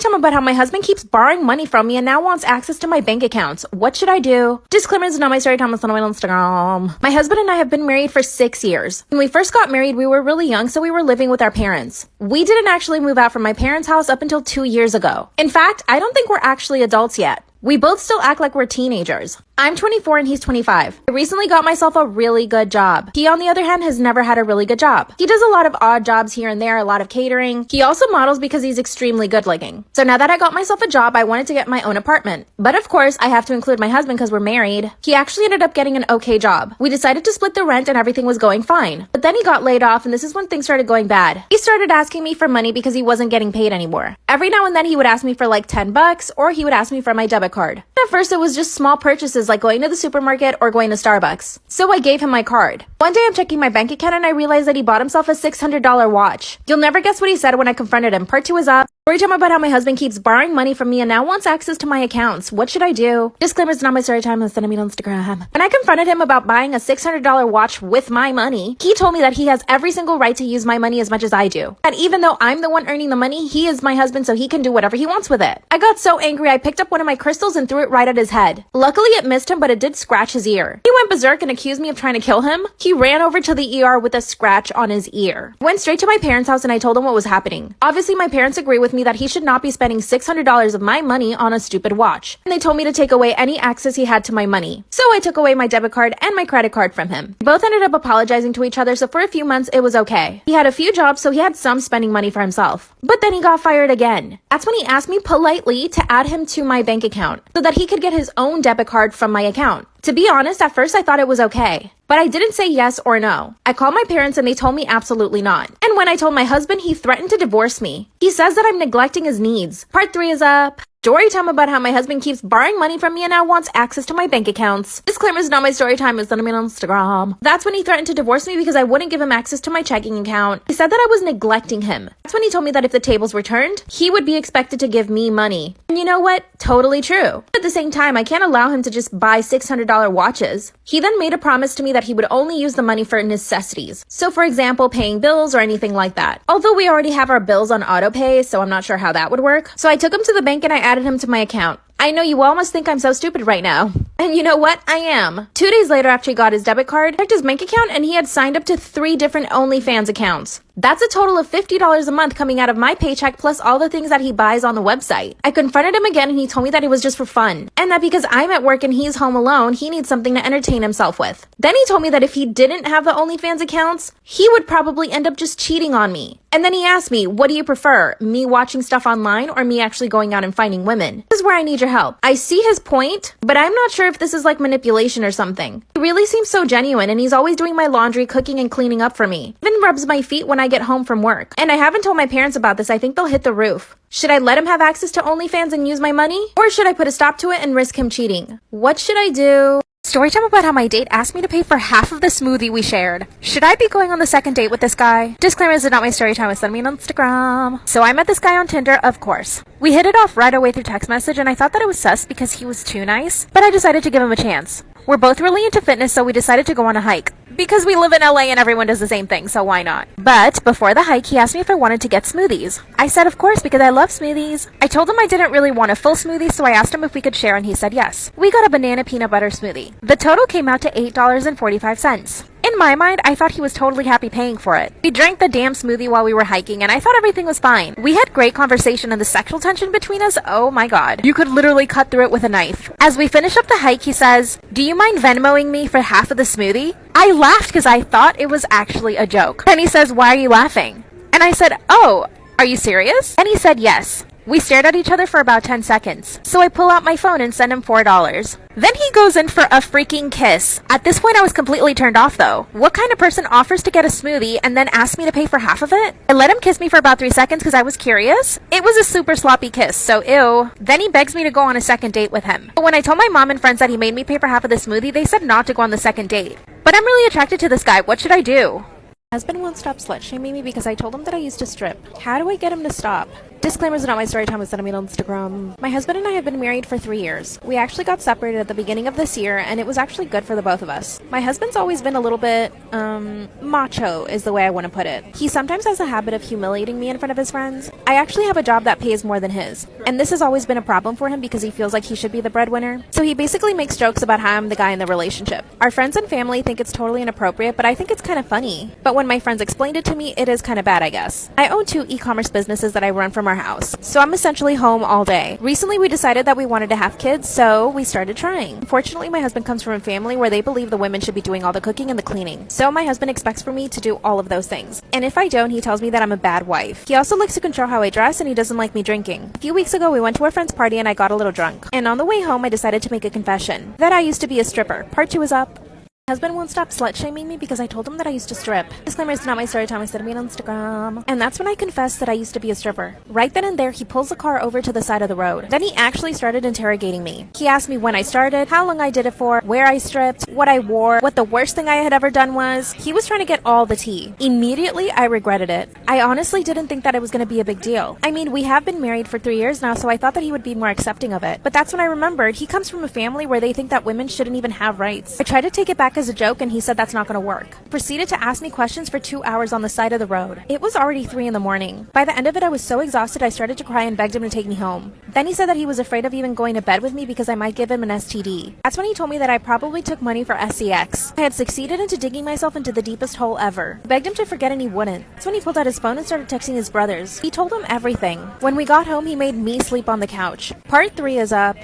Storytime about how my husband keeps borrowing money from me and now wants access to my bank accounts. What should I do? Disclaimer, this is not my story time, it's not on my Instagram. My husband and I have been married for 6 years. When we first got married, we were really young, so we were living with our parents. We didn't actually move out from my parents' house up until 2 years ago. In fact, I don't think we're actually adults yet. We both still act like we're teenagers. I'm 24 and he's 25. I recently got myself a really good job. He, on the other hand, has never had a really good job. He does a lot of odd jobs here and there, a lot of catering. He also models because he's extremely good looking. So now that I got myself a job, I wanted to get my own apartment. But of course, I have to include my husband because we're married. He actually ended up getting an okay job. We decided to split the rent and everything was going fine. But then he got laid off and this is when things started going bad. He started asking me for money because he wasn't getting paid anymore. Every now and then he would ask me for like $10 or he would ask me for my debit card. At first, it was just small purchases like going to the supermarket or going to Starbucks. So I gave him my card. One day I'm checking my bank account and I realized that he bought himself a $600 watch. You'll never guess what he said when I confronted him. Part 2 is up. Story time about how my husband keeps borrowing money from me and now wants access to my accounts. What should I do? Disclaimer, it's not my story time. Send me on Instagram. When I confronted him about buying a $600 watch with my money, he told me that he has every single right to use my money as much as I do. And even though I'm the one earning the money, he is my husband, so he can do whatever he wants with it. I got so angry, I picked up one of my crystals and threw it right at his head. Luckily, it missed him, but it did scratch his ear. He went berserk and accused me of trying to kill him. He ran over to the ER with a scratch on his ear. I went straight to my parents' house and I told them what was happening. Obviously, my parents agree with me that he should not be spending $600 of my money on a stupid watch. And they told me to take away any access he had to my money. So I took away my debit card and my credit card from him. We both ended up apologizing to each other, so for a few months it was okay. He had a few jobs, so he had some spending money for himself. But then he got fired again. That's when he asked me politely to add him to my bank account so that he could get his own debit card from my account. To be honest, at first I thought it was okay, but I didn't say yes or no. I called my parents and they told me absolutely not. And when I told my husband, he threatened to divorce me. He says that I'm neglecting his needs. Part 3 is up. Story time about how my husband keeps borrowing money from me and now wants access to my bank accounts. Disclaimer, is not my story time, it's on Instagram. That's when he threatened to divorce me because I wouldn't give him access to my checking account. He said that I was neglecting him. That's when he told me that if the tables were turned, he would be expected to give me money. And you know what? Totally true. At the same time, I can't allow him to just buy $600 watches. He then made a promise to me that he would only use the money for necessities. So for example, paying bills or anything like that. Although we already have our bills on auto pay, so I'm not sure how that would work. So I took him to the bank and I added him to my account. I know you all must think I'm so stupid right now. And you know what? I am. 2 days later, after he got his debit card, I checked his bank account and he had signed up to 3 different OnlyFans accounts. That's a total of $50 a month coming out of my paycheck plus all the things that he buys on the website. I confronted him again and he told me that it was just for fun. And that because I'm at work and he's home alone, he needs something to entertain himself with. Then he told me that if he didn't have the OnlyFans accounts, he would probably end up just cheating on me. And then he asked me, what do you prefer? Me watching stuff online or me actually going out and finding women? This is where I need your help. I see his point, but I'm not sure if this is like manipulation or something. He really seems so genuine and he's always doing my laundry, cooking, and cleaning up for me. Even rubs my feet when I get home from work. And I haven't told my parents about this. I think they'll hit the roof. Should I let him have access to OnlyFans and use my money? Or should I put a stop to it and risk him cheating? What should I do? Storytime about how my date asked me to pay for half of the smoothie we shared. Should I be going on the second date with this guy? Disclaimer, this is not my storytime, it's send me on Instagram. So I met this guy on Tinder, of course. We hit it off right away through text message and I thought that it was sus because he was too nice, but I decided to give him a chance. We're both really into fitness, so we decided to go on a hike. Because we live in LA and everyone does the same thing, so why not? But before the hike, he asked me if I wanted to get smoothies. I said of course because I love smoothies. I told him I didn't really want a full smoothie, so I asked him if we could share and he said yes. We got a banana peanut butter smoothie. The total came out to $8.45. In my mind, I thought he was totally happy paying for it. We drank the damn smoothie while we were hiking and I thought everything was fine. We had great conversation and the sexual tension between us, oh my god. You could literally cut through it with a knife. As we finish up the hike, he says, "Do you mind Venmoing me for half of the smoothie?" I laughed because I thought it was actually a joke. And he says, "Why are you laughing?" And I said, "Oh, are you serious?" And he said yes. We stared at each other for about 10 seconds. So I pull out my phone and send him $4. Then he goes in for a freaking kiss. At this point I was completely turned off though. What kind of person offers to get a smoothie and then asks me to pay for half of it? I let him kiss me for about 3 seconds because I was curious. It was a super sloppy kiss, so ew. Then he begs me to go on a second date with him. But when I told my mom and friends that he made me pay for half of the smoothie, they said not to go on the second date. But I'm really attracted to this guy. What should I do? My husband won't stop slut-shaming me because I told him that I used to strip. How do I get him to stop? Disclaimers are not my story time. It's sent me on Instagram. My husband and I have been married for 3 years. We actually got separated at the beginning of this year, and it was actually good for the both of us. My husband's always been a little bit, macho is the way I want to put it. He sometimes has a habit of humiliating me in front of his friends. I actually have a job that pays more than his, and this has always been a problem for him because he feels like he should be the breadwinner. So he basically makes jokes about how I'm the guy in the relationship. Our friends and family think it's totally inappropriate, but I think it's kind of funny. But when my friends explained it to me, it is kind of bad, I guess. I own 2 e-commerce businesses that I run from our house, so I'm essentially home all day. Recently, we decided that we wanted to have kids, so we started trying. Unfortunately, my husband comes from a family where they believe the women should be doing all the cooking and the cleaning. So my husband expects for me to do all of those things. And if I don't, he tells me that I'm a bad wife. He also likes to control how I dress, and he doesn't like me drinking. A few weeks ago, we went to a friend's party and I got a little drunk. And on the way home, I decided to make a confession that I used to be a stripper. Part 2 is up. My husband won't stop slut-shaming me because I told him that I used to strip. Disclaimer, it's not my story time. I said it on Instagram. And that's when I confessed that I used to be a stripper. Right then and there, he pulls the car over to the side of the road. Then he actually started interrogating me. He asked me when I started, how long I did it for, where I stripped, what I wore, what the worst thing I had ever done was. He was trying to get all the tea. Immediately, I regretted it. I honestly didn't think that it was going to be a big deal. I mean, we have been married for 3 years now, so I thought that he would be more accepting of it. But that's when I remembered he comes from a family where they think that women shouldn't even have rights. I tried to take it back as a joke, and he said that's not going to work. He proceeded to ask me questions for 2 hours on the side of the road. It was already 3 in the morning. By the end of it, I was so exhausted I started to cry and begged him to take me home. Then he said that he was afraid of even going to bed with me because I might give him an STD. That's when he told me that I probably took money for SCX. I had succeeded into digging myself into the deepest hole ever. I begged him to forget and he wouldn't. That's when he pulled out his phone and started texting his brothers. He told them everything. When we got home, he made me sleep on the couch. Part 3 is up.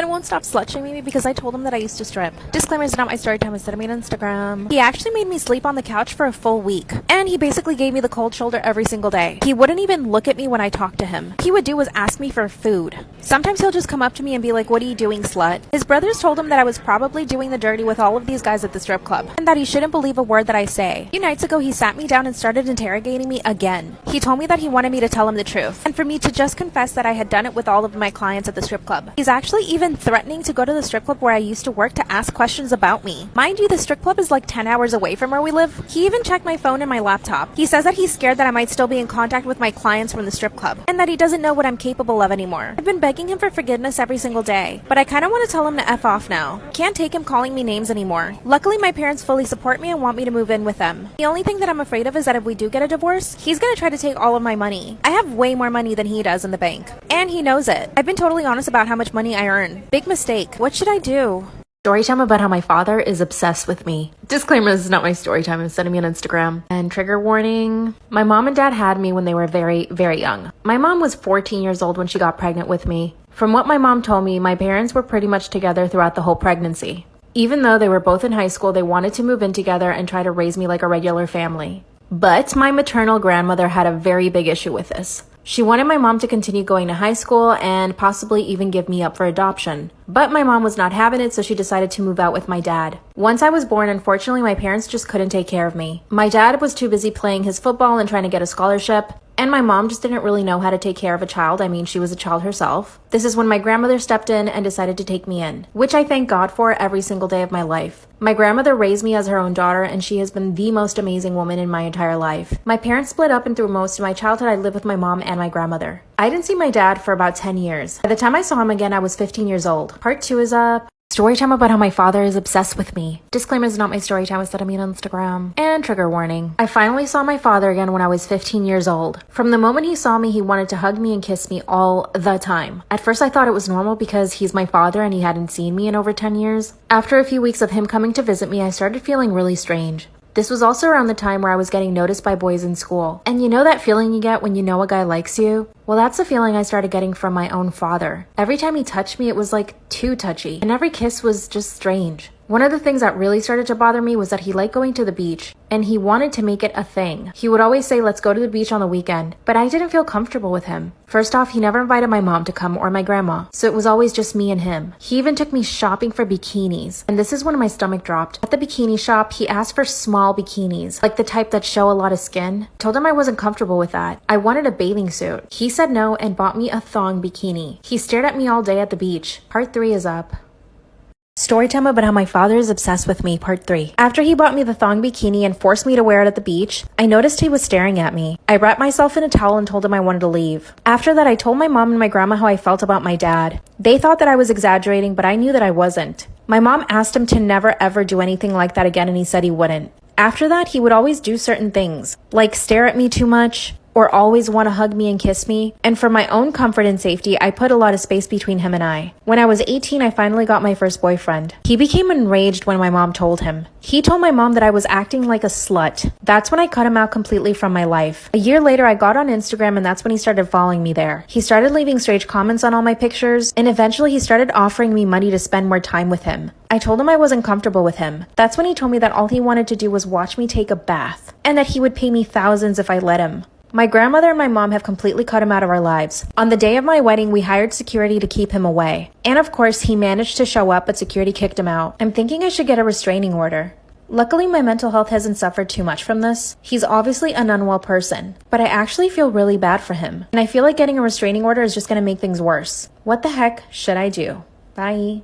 And won't stop slut-shaming me because I told him that I used to strip. Disclaimer, is not my story time. I said I made Instagram. He actually made me sleep on the couch for a full week. And he basically gave me the cold shoulder every single day. He wouldn't even look at me when I talked to him. He would do was ask me for food. Sometimes he'll just come up to me and be like, "What are you doing, slut?" His brothers told him that I was probably doing the dirty with all of these guys at the strip club. And that he shouldn't believe a word that I say. A few nights ago, he sat me down and started interrogating me again. He told me that he wanted me to tell him the truth. And for me to just confess that I had done it with all of my clients at the strip club. He's actually even threatening to go to the strip club where I used to work to ask questions about me. Mind you, the strip club is like 10 hours away from where we live. He even checked my phone and my laptop. He says that he's scared that I might still be in contact with my clients from the strip club, and that he doesn't know what I'm capable of anymore. I've been begging him for forgiveness every single day, but I kind of want to tell him to F off now. Can't take him calling me names anymore. Luckily, my parents fully support me and want me to move in with them. The only thing that I'm afraid of is that if we do get a divorce, he's gonna try to take all of my money. I have way more money than he does in the bank, and he knows it. I've been totally honest about how much money I earn. Big mistake. What should I do? Story time about how my father is obsessed with me. Disclaimer, this is not my story time. I'm sending me on Instagram. And trigger warning. My mom and dad had me when they were very, very young. My mom was 14 years old when she got pregnant with me. From what my mom told me, my parents were pretty much together throughout the whole pregnancy. Even though they were both in high school, they wanted to move in together and try to raise me like a regular family. But my maternal grandmother had a very big issue with this. She wanted my mom to continue going to high school and possibly even give me up for adoption. But my mom was not having it, so she decided to move out with my dad. Once I was born, unfortunately, my parents just couldn't take care of me. My dad was too busy playing his football and trying to get a scholarship. And my mom just didn't really know how to take care of a child. I mean, she was a child herself. This is when my grandmother stepped in and decided to take me in, which I thank God for every single day of my life. My grandmother raised me as her own daughter, and she has been the most amazing woman in my entire life. My parents split up, and through most of my childhood, I lived with my mom and my grandmother. I didn't see my dad for about 10 years. By the time I saw him again, I was 15 years old. Part 2 is up. Story time about how my father is obsessed with me. Disclaimer, is not my story time. It's that I mean on Instagram. And trigger warning. I finally saw my father again when I was 15 years old. From the moment he saw me, he wanted to hug me and kiss me all the time. At first, I thought it was normal because he's my father and he hadn't seen me in over 10 years. After a few weeks of him coming to visit me, I started feeling really strange. This was also around the time where I was getting noticed by boys in school. And you know that feeling you get when you know a guy likes you? Well, that's the feeling I started getting from my own father. Every time he touched me, it was like too touchy. And every kiss was just strange. One of the things that really started to bother me was that he liked going to the beach, and he wanted to make it a thing. He would always say, "Let's go to the beach on the weekend," but I didn't feel comfortable with him. First off, he never invited my mom to come or my grandma, so it was always just me and him. He even took me shopping for bikinis, and this is when my stomach dropped. At the bikini shop, he asked for small bikinis, like the type that show a lot of skin. Told him I wasn't comfortable with that. I wanted a bathing suit. He said no and bought me a thong bikini. He stared at me all day at the beach. Part 3 is up. Storytime about how my father is obsessed with me, part 3. After he bought me the thong bikini and forced me to wear it at the beach, I noticed he was staring at me. I wrapped myself in a towel and told him I wanted to leave. After that, I told my mom and my grandma how I felt about my dad. They thought that I was exaggerating, but I knew that I wasn't. My mom asked him to never ever do anything like that again, and he said he wouldn't. After that, he would always do certain things, like stare at me too much, or always want to hug me and kiss me. And for my own comfort and safety, I put a lot of space between him and I. When I was 18, I finally got my first boyfriend. He became enraged when my mom told him. He told my mom that I was acting like a slut. That's when I cut him out completely from my life. A year later, I got on Instagram, and that's when he started following me there. He started leaving strange comments on all my pictures, and eventually he started offering me money to spend more time with him. I told him I wasn't comfortable with him. That's when he told me that all he wanted to do was watch me take a bath, and that he would pay me thousands if I let him. My grandmother and my mom have completely cut him out of our lives. On the day of my wedding, we hired security to keep him away. And of course, he managed to show up, but security kicked him out. I'm thinking I should get a restraining order. Luckily, my mental health hasn't suffered too much from this. He's obviously an unwell person, but I actually feel really bad for him. And I feel like getting a restraining order is just gonna make things worse. What the heck should I do? Bye.